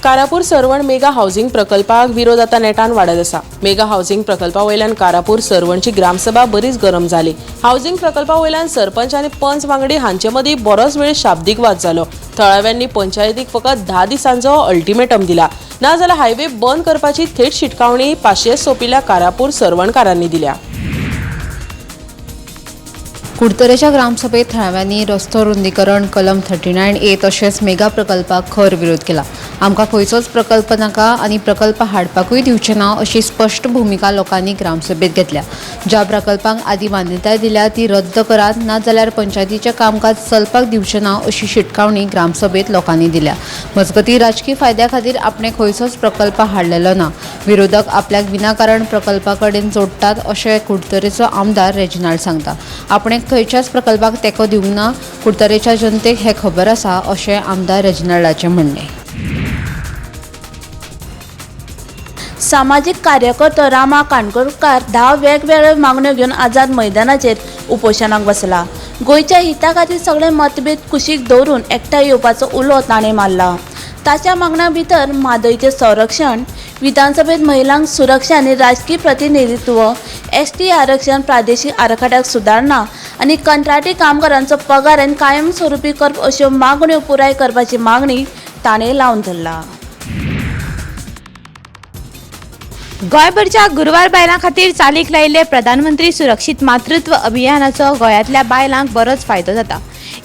Karapur Sarwan mega housing प्रकल्पाक विरोध आता नेटान वाडत आसा। मेगा हाऊसिंग प्रकल्पा वयल्यान कारापूर सरवणची ग्रामसभा बरीच गरम जाली। हाऊसिंग प्रकल्पा वयल्यान सरपंच आनी पंच वांगडी हांचे मदीं बरोच वेळ शाब्दीक वाद जालो। थळाव्यांनी पंचायतीक फकत 10 दिसांचो अल्टिमेटम दिला, ना जाल्यार हायवे बंद करपाची थेट शिटकावणी पाशयेंत सोंपिल्ल्या कारापूर सरवणकारांनी दिल्या। कुडतरेच्या ग्रामसभेत थळाव्यांनी रस्तो रुंदीकरण कलम 39A तशेंच मेगा प्रकल्पाक खर विरोध केला। आमकां खंयचोच प्रकल्प नाका आनी प्रकल्प हाडपाकूय दिवचे ना अशी स्पश्ट भुमिका लोकांनी ग्रामसभेत घेतल्या। ज्या प्रकल्पांक आदी मान्यताय दिल्या ती रद्द करात, ना जाल्यार पंचायतीचें कामकाज चलपाक दिवचे ना अशी शिटकावणी ग्रामसभेत लोकांनी दिल्या। मजगतीं राजकीय फायद्या खातीर आपणे खंयचोच प्रकल्प हाडलेलो ना। विरोधक आपल्याक विनाकारण प्रकल्पा कडेन जोडटात अशें कुडतरेचो आमदार रेजिनाल्ड सांगता। आपणे खंयच्याच प्रकल्पाक तेंको दिवंक ना, कुडतरेच्या जनतेक हें खबर आसा अशें आमदार रेजिनाल्डाचें म्हणणें। सामाजिक कार्यकर्तो रामा काणकोणकार 10 वेगवेगळ्यो मागण्यो घेवन आझाद मैदानाचेर उपोशनाक बसला। गोंयच्या हिता खातीर सगळे मतभेद कुशीक दवरून एकठांय येवपाचो उलो ताणें मारला। ताच्या मागण्यां भितर म्हादयचें संरक्षण, विधानसभेत महिलांक सुरक्षा आनी राजकीय प्रतिनिधित्व, ST आरक्षण, प्रादेशीक आराखड्याक सुदारणा आनी कंत्राटी कामगारांचो पगार आनी कायमस्वरुपी करप अश्यो मागण्यो पुराय करपाची मागणी ताणें लावन धरला। गोंयभरच्या गुरवार बायलां खातीर चालीक लायिल्ले प्रधानमंत्री सुरक्षीत मातृत्व अभियानाचो गोंयांतल्या बायलांक बरोच फायदो जाता।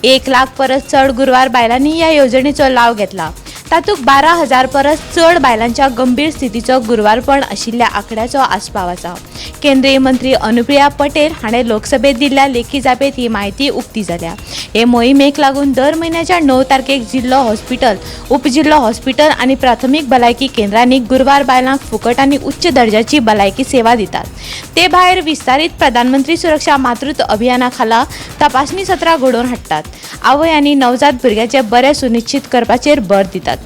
1 लाख परस चड गुरवार बायलांनी ह्या येवजणेचो लाव घेतला। तातूंत 12,000 परस चड बायलांच्या गंभीर स्थितीचो गुरवारपण आशिल्ल्या आंकड्याचो आस्पाव आसा। केंद्रीय मंत्री अनुप्रिया पटेल हाणें लोकसभेत दिल्ल्या लेखी जापेत ही म्हायती उक्ती जाल्या। हे मोहिमेक लागून दर म्हयन्याच्या 9 तारखेक जिल्लो हॉस्पिटल, उपजिल्लो हॉस्पिटल आनी प्राथमीक भलायकी केंद्रांनी गुरवार बायलांक फुकट आनी उच्च दर्जाची भलायकी सेवा दितात। ते भायर विस्तारीत प्रधानमंत्री सुरक्षा मातृत्व अभियाना खाला तपासणी सत्रां घडोवन हाडटात। आवय आनी नवजात भुरग्याचे बरे सुनिश्चित करपाचेर भर दितात।